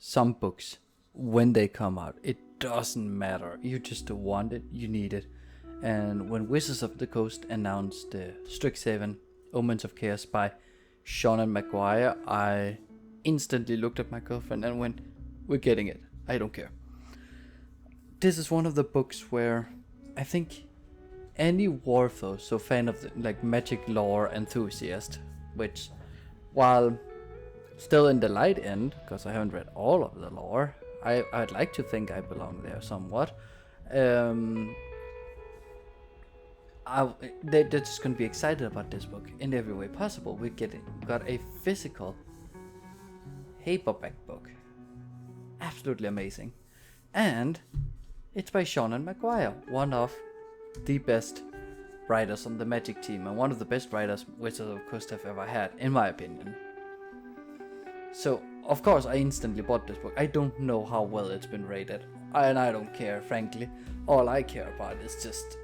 some books, when they come out, it doesn't matter. You just want it, you need it. And when Wizards of the Coast announced Strixhaven, Omens of Chaos by Sean Maguire, I instantly looked at my girlfriend and went, we're getting it. I don't care. This is one of the books where I think any Wartho, so fan of the, like magic lore enthusiast, which while still in the light end, because I haven't read all of the lore, I'd like to think I belong there somewhat. They're just gonna be excited about this book in every way possible. We got a physical paperback book, absolutely amazing, and it's by Sean Maguire, one of the best writers on the Magic team, and one of the best writers Wizards of the Coast have ever had, in my opinion. So, of course, I instantly bought this book. I don't know how well it's been rated, and I don't care, frankly. All I care about is just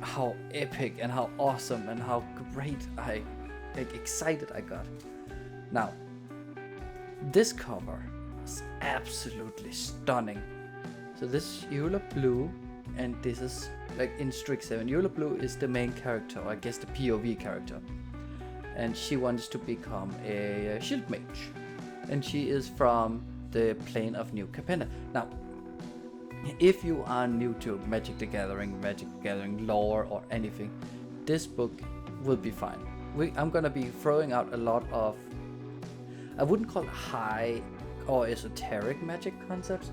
how epic and how awesome and how great excited I got. Now, this cover is absolutely stunning. So this is Eula Blue, and this is like in Strixhaven. Eula Blue is the main character, or I guess the POV character, and she wants to become a shield mage, and she is from the plane of New Capenna. Now, if you are new to Magic the Gathering lore or anything, this book will be fine. I'm gonna be throwing out a lot of, I wouldn't call it high or esoteric magic concepts,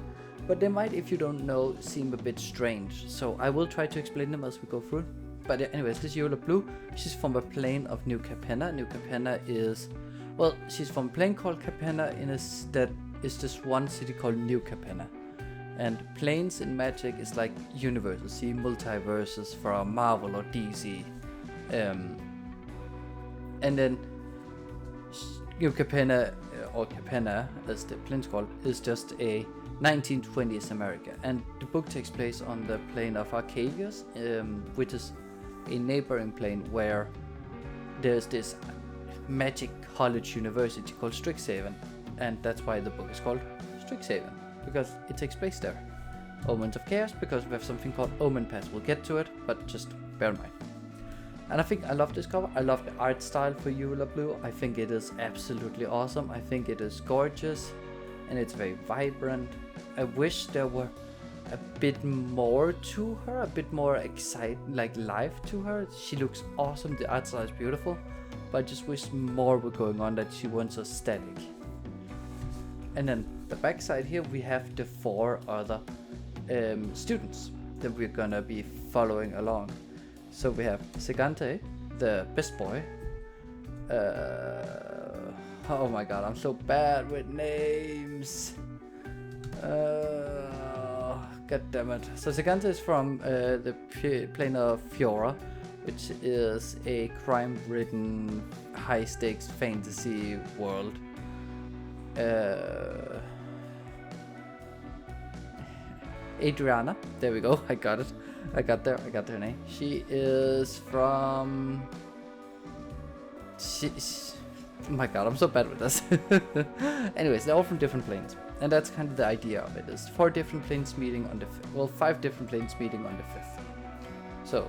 but they might, if you don't know, seem a bit strange. So I will try to explain them as we go through. But anyways, this Eula Blue, she's from a plane of New Capenna. New Capenna is, well, she's from a plane called Capenna that is just one city called New Capenna. And planes in Magic is like universes, see multiverses from Marvel or DC. And then New Capenna, or Capenna as the plane's called, is just a 1920s America. And the book takes place on the plane of Arcavius, which is a neighboring plane where there's this magic college university called Strixhaven. And that's why the book is called Strixhaven, because it takes place there. Omens of Chaos, because we have something called Omen Pass. We'll get to it, but just bear in mind. And I think I love this cover. I love the art style for Eula Blue. I think it is absolutely awesome. I think it is gorgeous, and it's very vibrant. I wish there were a bit more to her, a bit more life to her. She looks awesome. The art style is beautiful, but I just wish more were going on, that she wasn't so static. And then the backside here, we have the 4 other students that we're gonna be following along. So we have Segante, the best boy. Oh my god, I'm so bad with names. God damn it. So Segante is from the plane of Fiora, which is a crime-ridden, high-stakes fantasy world. Adriana, there we go, I got it. I got her name. She is from... Oh my god, I'm so bad with this. Anyways, they're all from different planes. And that's kind of the idea of it, is 4 different planes meeting on the 5th. Well, 5 different planes meeting on the 5th. So,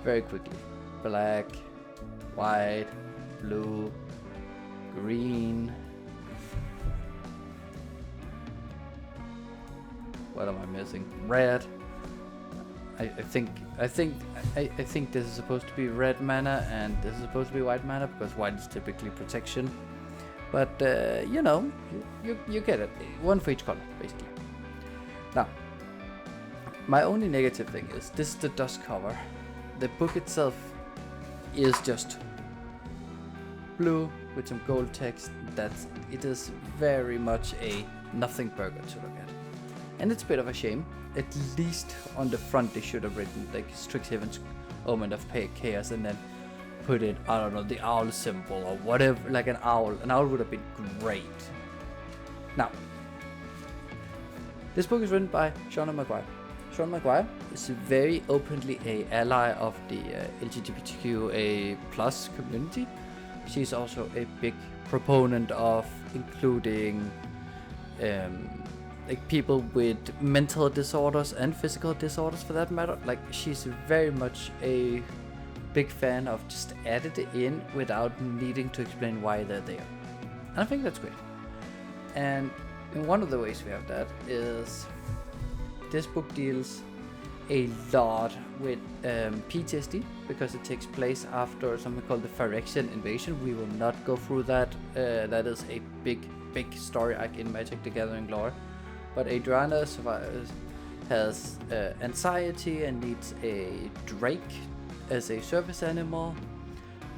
very quickly. Black, white, blue, green. What am I missing? Red. I think this is supposed to be red mana, and this is supposed to be white mana, because white is typically protection. But you get it. One for each color, basically. Now, my only negative thing is this is the dust cover. The book itself is just blue with some gold text. It is very much a nothing burger to look at. And it's a bit of a shame. At least on the front they should have written like Strixhaven's Omen of Chaos, and then put in, I don't know, the owl symbol or whatever, like an owl. An owl would have been great. Now, this book is written by Sean Maguire. Sean Maguire is very openly a ally of the LGBTQA+ community. She's also a big proponent of including like people with mental disorders and physical disorders for that matter. Like she's very much a big fan of just added it in without needing to explain why they're there. And I think that's great. And one of the ways we have that is this book deals a lot with PTSD because it takes place after something called the Phyrexian invasion. We will not go through that. That is a big story arc in Magic the Gathering lore. But Adriana has anxiety and needs a drake as a service animal.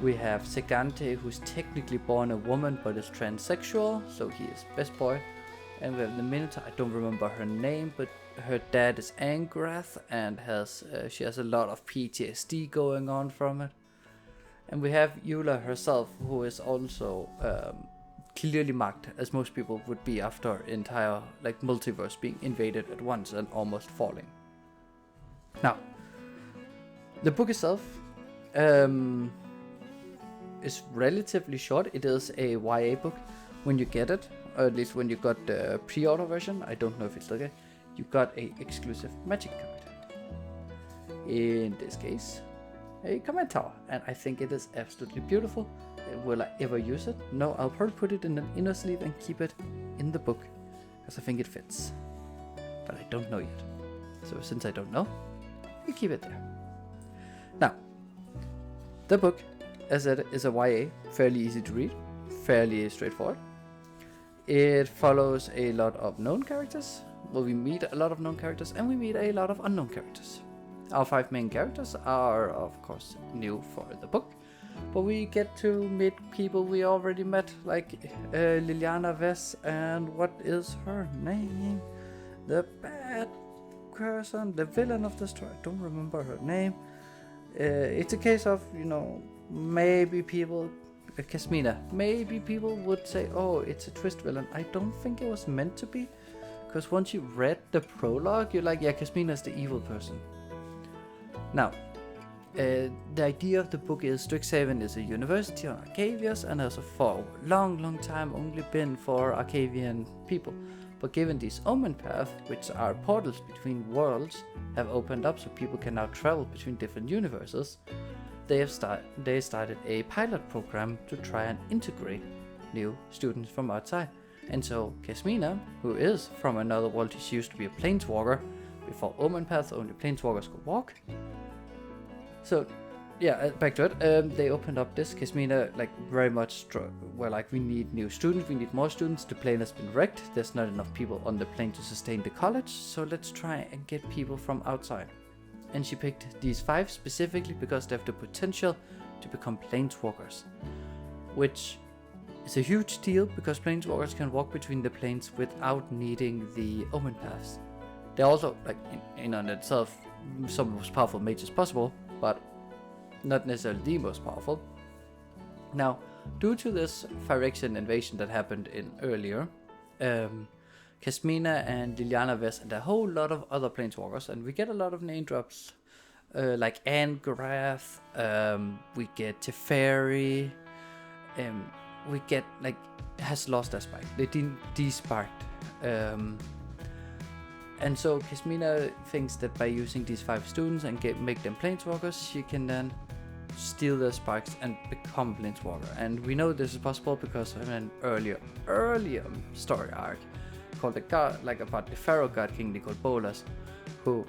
We have Segante, who's technically born a woman but is transsexual, so he is best boy. And we have the Minotaur, I don't remember her name, but her dad is Angrath and she has a lot of PTSD going on from it. And we have Eula herself, who is also clearly marked, as most people would be after entire like multiverse being invaded at once and almost falling. Now, the book itself is relatively short. It is a YA book when you get it, or at least when you got the pre-order version. I don't know if it's okay. You got a exclusive Magic card. In this case, a command tower, and I think it is absolutely beautiful. Will I ever use it? No, I'll probably put it in an inner sleeve and keep it in the book, because I think it fits. But I don't know yet. So since I don't know, we keep it there. Now, the book, as I said, is a YA, fairly easy to read, fairly straightforward. It follows a lot of known characters. Well, we meet a lot of known characters and we meet a lot of unknown characters. Our 5 main characters are, of course, new for the book, but we get to meet people we already met, like Liliana Vess and what is her name? The bad person, the villain of the story. I don't remember her name. It's a case of, maybe people, Kasmina, maybe people would say, oh, it's a twist villain. I don't think it was meant to be, because once you read the prologue, you're like, yeah, Kasmina is the evil person. Now, the idea of the book is Strixhaven is a university on Arcavius and has for a long time only been for Arcavian people. But given these Omen paths, which are portals between worlds, have opened up so people can now travel between different universes, they started a pilot program to try and integrate new students from outside. And so Kasmina, who is from another world, she used to be a planeswalker. Before Omen paths, only planeswalkers could walk. So, yeah, back to it. They opened up this. Kasmina, very much, we need new students, we need more students. The plane has been wrecked. There's not enough people on the plane to sustain the college. So let's try and get people from outside. And she picked these 5 specifically because they have the potential to become planeswalkers. Which is a huge deal because planeswalkers can walk between the planes without needing the Omen paths. They're also, in on itself, some of the most powerful mages possible, but not necessarily the most powerful. Now, due to this Phyrexian invasion that happened in earlier, Kasmina and Liliana Vess and a whole lot of other planeswalkers, and we get a lot of name drops, like Angrath, we get Teferi, we get, has lost their spike. They de-sparked. And so Kasmina thinks that by using these 5 students and make them planeswalkers, she can then steal their sparks and become a planeswalker. And we know this is possible because of an earlier story arc called about the Pharaoh God King called Bolas, who,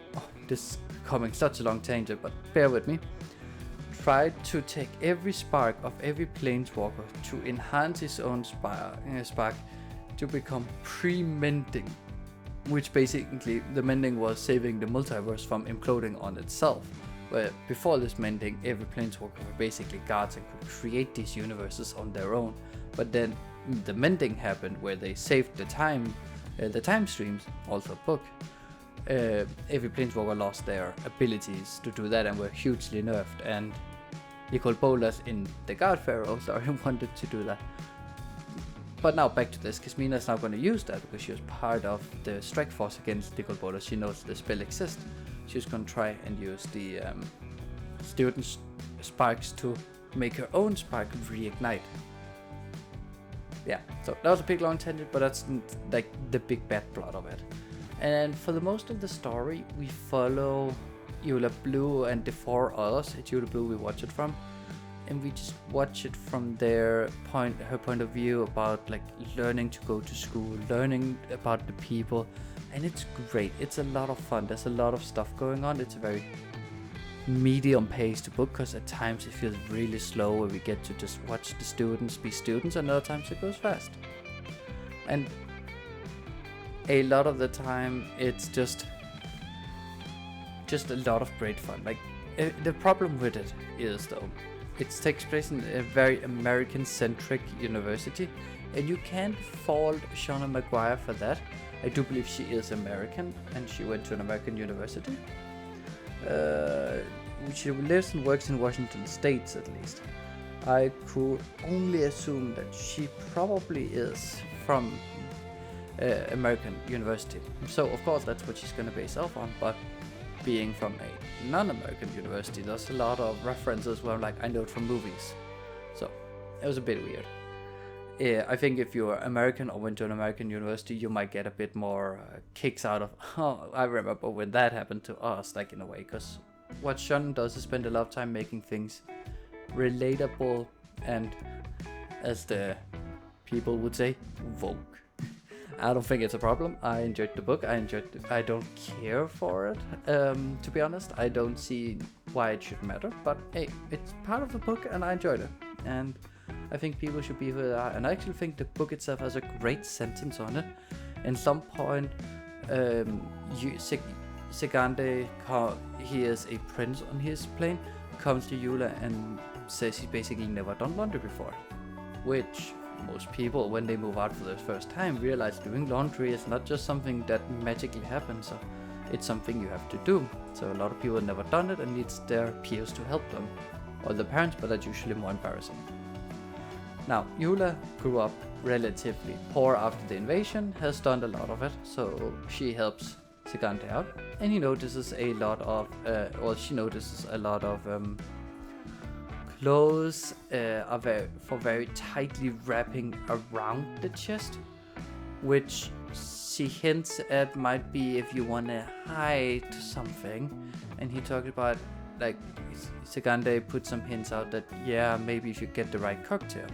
this is coming such a long tangent, but bear with me, tried to take every spark of every planeswalker to enhance his own spark to become pre-mending. Which basically, the mending was saving the multiverse from imploding on itself. Where before this mending, every planeswalker were basically gods and could create these universes on their own. But then the mending happened where they saved the time streams, also book. Every planeswalker lost their abilities to do that and were hugely nerfed. And Nicol Bolas in the God Pharaoh wanted to do that. But now back to this, Kasmina is now going to use that because she was part of the strike force against Nicol Bolas. She knows the spell exists. She's going to try and use the student sparks to make her own spark reignite. yeah, so that was a big long tangent, but that's like the big bad plot of it. And for the most of the story, we follow Eula Blue and the 4 others. It's Eula Blue we watch it from, and we just watch it from her point of view about like learning to go to school, learning about the people, and it's great. It's a lot of fun. There's a lot of stuff going on. It's a very medium paced book, because at times it feels really slow where we get to just watch the students be students, and other times it goes fast. And a lot of the time it's just a lot of great fun. Like the problem with it is though, it takes place in a very American centric university, and you can't fault Shauna Maguire for that. I do believe she is American and she went to an American university. She lives and works in Washington State at least. I could only assume that she probably is from American university. So of course that's what she's going to base off on, but being from a non-American university, there's a lot of references where I'm like, I know it from movies. So it was a bit weird. I think if you're American or went to an American university, you might get a bit more kicks out of, oh, I remember when that happened to us, like in a way, because what Sean does is spend a lot of time making things relatable and, as the people would say, woke. I don't think it's a problem. I enjoyed the book. I don't care for it, to be honest. I don't see why it should matter, but hey, it's part of the book and I enjoyed it. And I think people should be who they are. And I actually think the book itself has a great sentence on it. At some point, Segande, he is a prince on his plane, comes to Eula and says he's basically never done laundry before. Which most people, when they move out for the first time, realize doing laundry is not just something that magically happens. So it's something you have to do. So a lot of people have never done it and needs their peers to help them. Or the parents, but that's usually more embarrassing. Now, Eula grew up relatively poor after the invasion, has done a lot of it, so she helps Segante out, and he notices a lot of, she notices a lot of clothes for very tightly wrapping around the chest, which she hints at might be if you want to hide something, and he talked about, like, Segande put some hints out that, yeah, maybe you should get the right cocktail.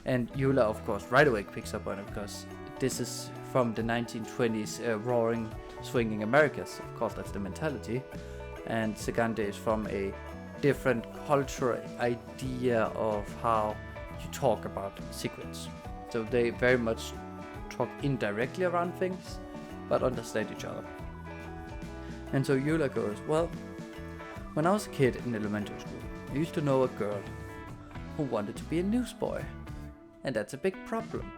And Eula, of course, right away picks up on it, because this is from the 1920s roaring, swinging Americas. Of course, that's the mentality. And Segande is from a different cultural idea of how you talk about secrets. So they very much talk indirectly around things, but understand each other. And so Eula goes, well, when I was a kid in elementary school, I used to know a girl who wanted to be a newsboy. And that's a big problem,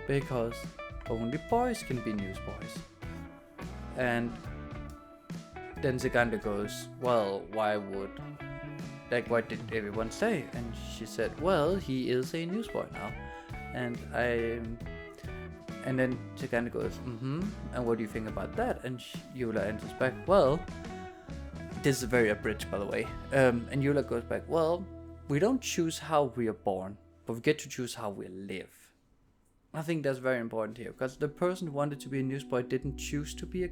because only boys can be newsboys. And then Segande goes, well, why did everyone say? And she said, well, he is a newsboy now. And then Segande goes, and what do you think about that? And Eula answers back, well, this is very abridged, by the way. And Eula goes back, well, we don't choose how we are born, but we get to choose how we live. I think that's very important here, because the person who wanted to be a newsboy didn't choose to be a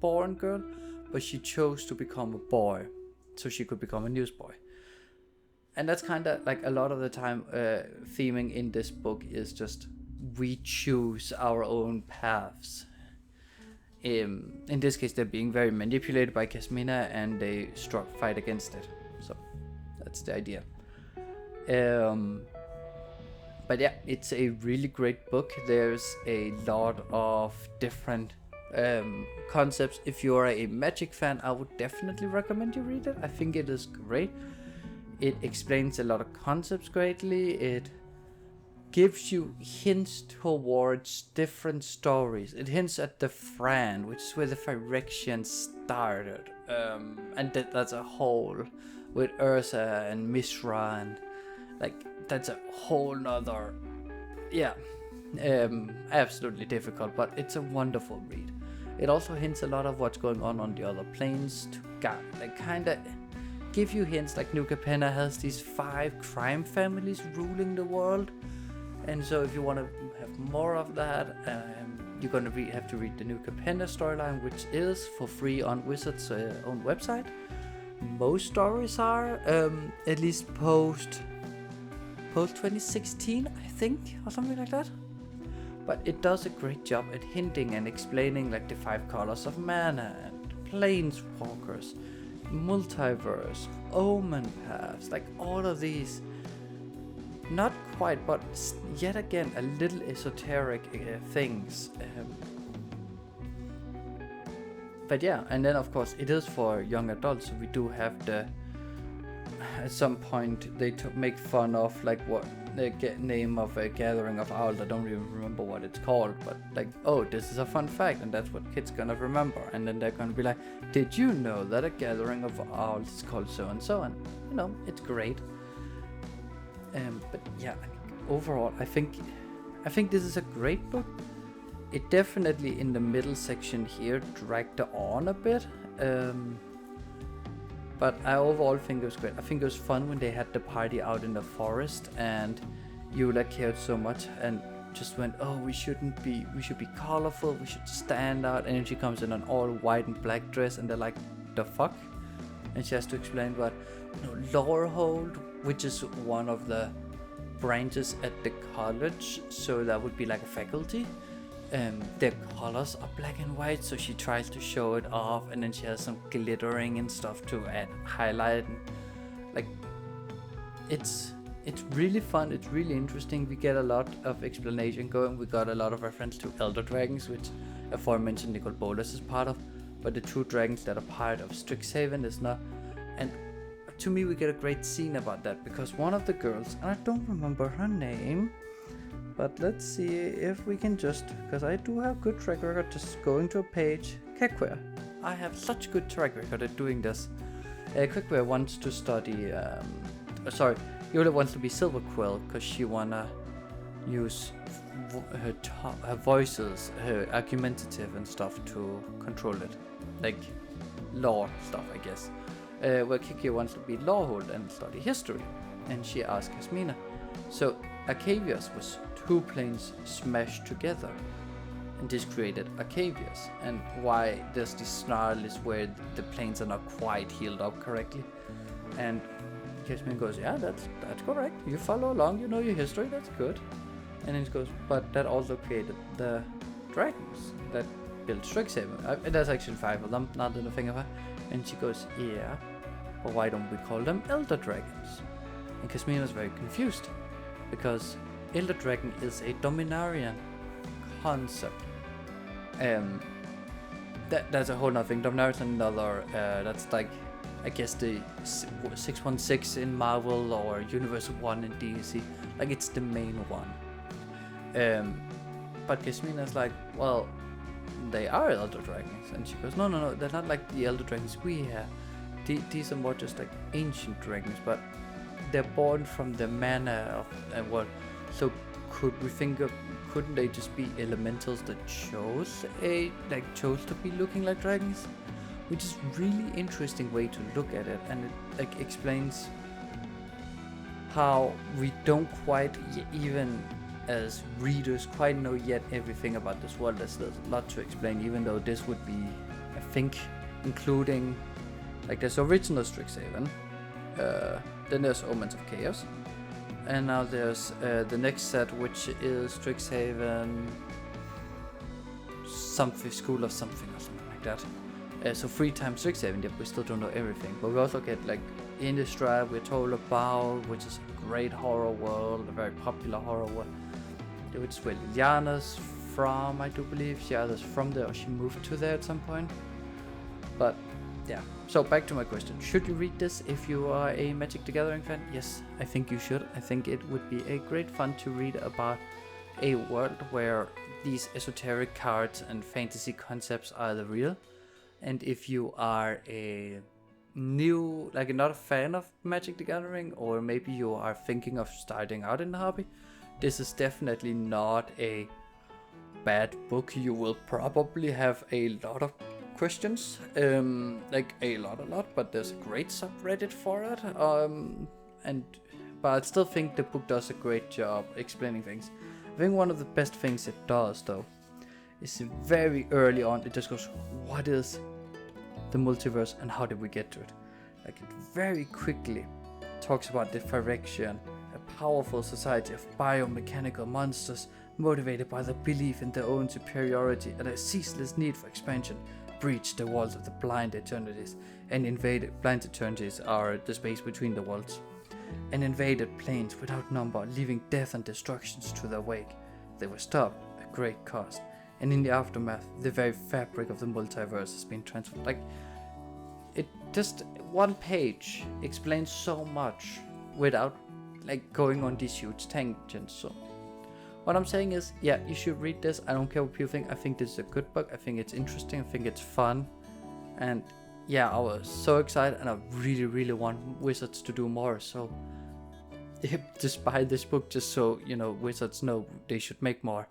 born girl, but she chose to become a boy, so she could become a newsboy. And that's kind of like a lot of the time theming in this book is just we choose our own paths. In this case, they're being very manipulated by Kasmina, and they fight against it. So that's the idea. But yeah, it's a really great book. There's a lot of different concepts. If you're a Magic fan, I would definitely recommend you read it. I think it is great. It explains a lot of concepts greatly. It gives you hints towards different stories. It hints at the Fran, which is where the Phyrexians started. And that's a whole with Ursa and Mishra, and like that's a whole nother, absolutely difficult, but it's a wonderful read. It also hints a lot of what's going on the other planes to kind of give you hints. Like New Capenna has these 5 crime families ruling the world, And so if you want to have more of that, you're going to have to read the new Capenna storyline, which is for free on Wizards' own website. Most stories are, at least post 2016, I think, or something like that. But it does a great job at hinting and explaining like the 5 colors of mana and planeswalkers, multiverse, omen paths, like all of these. Not quite, but yet again a little esoteric things. But yeah, and then of course it is for young adults. So we do have at some point they make fun of like what the name of a gathering of owls. I don't even remember what it's called, but like, oh, this is a fun fact, and that's what kids gonna remember. And then they're gonna be like, did you know that a gathering of owls is called so and so? And you know, it's great. But yeah, overall, I think this is a great book. It definitely in the middle section here dragged on a bit. But I overall think it was great. I think it was fun when they had the party out in the forest and Eula cared so much and just went, oh, we should be colorful, we should stand out. And then she comes in an all white and black dress and they're like, the fuck? And she has to explain what, Lorehold, which is one of the branches at the college, so that would be like a faculty. Their colors are black and white, so she tries to show it off, and then she has some glittering and stuff to add highlight. And, like, it's really fun. It's really interesting. We get a lot of explanation going. We got a lot of reference to Elder Dragons, which aforementioned Nicol Bolas is part of, but the 2 dragons that are part of Strixhaven is not. And to me, we get a great scene about that, because one of the girls, and I don't remember her name, but let's see if we can just, because I do have good track record just going to a page. Kekwe. I have such good track record at doing this. Kekwe wants to study, Yola wants to be Silver Quill because she wanna use her voices, her argumentative and stuff to control it. Like law stuff, I guess. Where Kiki wants to be Lorehold and study history. And she asks Kasmina. So Arcavius was 2 planes smashed together, and this created Arcavius, and why there's this snarl is where the planes are not quite healed up correctly. And Kasmina goes, yeah, that's correct, you follow along, you know your history, that's good. And then he goes, but that also created the dragons that built Strixhaven. There's actually 5 of them, not in the thing of her. And she goes, yeah, but why don't we call them Elder Dragons? And Kasmina was very confused, because Elder Dragon is a Dominarian concept. That's a whole nother thing. Dominarian is another, that's like, I guess the 616 in Marvel or Universal 1 in DC. Like, it's the main one. But Kasmina's like, well, they are Elder Dragons. And she goes, no, they're not like the Elder Dragons we have. These are more just like ancient dragons, but they're born from the mana of what. So couldn't they just be elementals that chose to be looking like dragons? Which is really interesting way to look at it, and it like explains how we don't quite even as readers quite know yet everything about this world. There's a lot to explain, even though this would be, I think, including like there's original Strixhaven, then there's Omens of Chaos, and now there's the next set, which is Strixhaven something, School of something or something like that. So 3 times Strixhaven, yet we still don't know everything. But we also get like Innistrad, we're told about, which is a great horror world, a very popular horror world, which is where Liliana's from, I do believe. She either's from there or she moved to there at some point. But yeah, so back to my question. Should you read this if you are a Magic the Gathering fan? Yes, I think you should. I think it would be a great fun to read about a world where these esoteric cards and fantasy concepts are the real. And if you are a new, like not a fan of Magic the Gathering, or maybe you are thinking of starting out in the hobby, this is definitely not a bad book. You will probably have a lot of questions, like a lot, but there's a great subreddit for it, but I still think the book does a great job explaining things. I think one of the best things it does, though, is very early on, it just goes, what is the multiverse and how did we get to it? Like, it very quickly talks about the Phyrexian, a powerful society of biomechanical monsters motivated by the belief in their own superiority and a ceaseless need for expansion, breached the walls of the blind eternities and invaded. Blind eternities are the space between the worlds, and invaded planes without number, leaving death and destructions to their wake. They were stopped at great cost, and in the aftermath, the very fabric of the multiverse has been transformed. Like, it just one page explains so much without like going on these huge tangents. So what I'm saying is, yeah, you should read this. I don't care what people think. I think this is a good book. I think it's interesting. I think it's fun. And yeah, I was so excited, and I really, really want Wizards to do more. So just buy this book just so, you know, Wizards know they should make more.